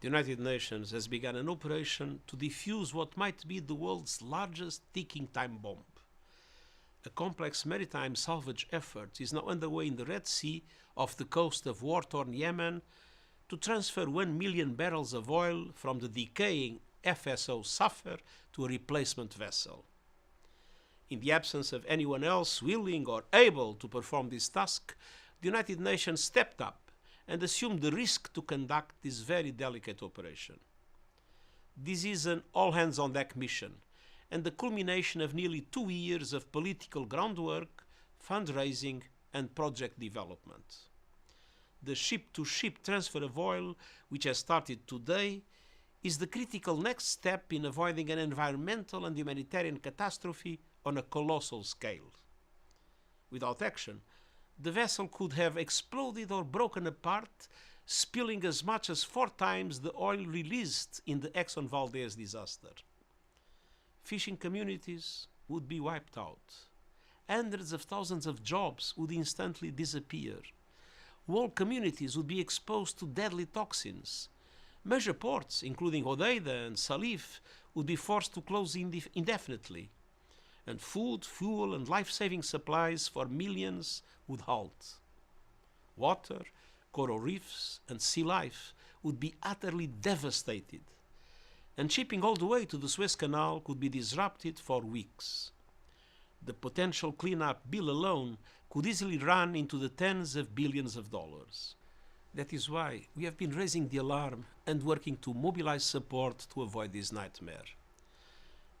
the United Nations has begun an operation to defuse what might be the world's largest ticking time bomb. A complex maritime salvage effort is now underway in the Red Sea off the coast of war-torn Yemen to transfer 1 million barrels of oil from the decaying FSO صافر to a replacement vessel. In the absence of anyone else willing or able to perform this task, the United Nations stepped up and assumed the risk to conduct this very delicate operation. This is an all-hands-on-deck mission and the culmination of nearly 2 years of political groundwork, fundraising, and project development. The ship-to-ship transfer of oil, which has started today, is the critical next step in avoiding an environmental and humanitarian catastrophe on a colossal scale. Without action, the vessel could have exploded or broken apart, spilling as much as 4 times the oil released in the Exxon Valdez disaster. Fishing communities would be wiped out. Hundreds of thousands of jobs would instantly disappear. Whole communities would be exposed to deadly toxins. Major ports, including Hodeida and Salif, would be forced to close indefinitely. And food, fuel, and life-saving supplies for millions would halt. Water, coral reefs, and sea life would be utterly devastated. And shipping all the way to the Suez Canal could be disrupted for weeks. The potential cleanup bill alone could easily run into the tens of billions of dollars. That is why we have been raising the alarm and working to mobilize support to avoid this nightmare.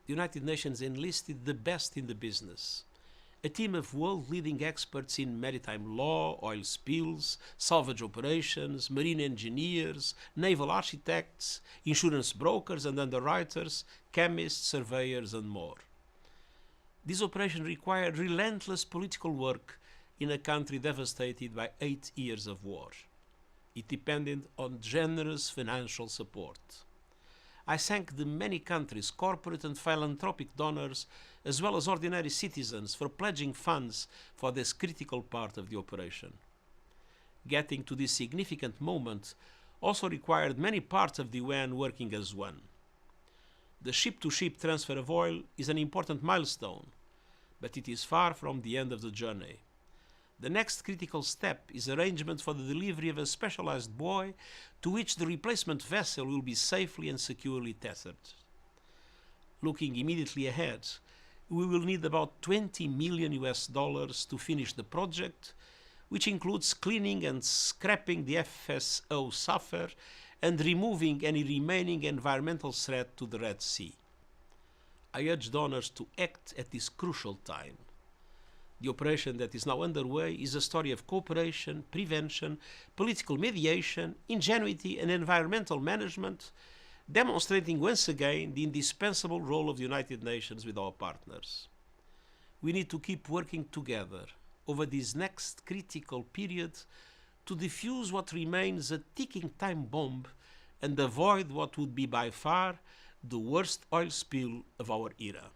The United Nations enlisted the best in the business, a team of world-leading experts in maritime law, oil spills, salvage operations, marine engineers, naval architects, insurance brokers and underwriters, chemists, surveyors, and more. This operation required relentless political work in a country devastated by 8 years of war. It depended on generous financial support. I thank the many countries, corporate and philanthropic donors, as well as ordinary citizens for pledging funds for this critical part of the operation. Getting to this significant moment also required many parts of the UN working as one. The ship-to-ship transfer of oil is an important milestone, but it is far from the end of the journey. The next critical step is arrangement for the delivery of a specialized buoy to which the replacement vessel will be safely and securely tethered. Looking immediately ahead, we will need about $20 million to finish the project, which includes cleaning and scrapping the FSO صافر and removing any remaining environmental threat to the Red Sea. I urge donors to act at this crucial time. The operation that is now underway is a story of cooperation, prevention, political mediation, ingenuity, and environmental management, demonstrating once again the indispensable role of the United Nations with our partners. We need to keep working together over this next critical period to defuse what remains a ticking time bomb and avoid what would be by far the worst oil spill of our era.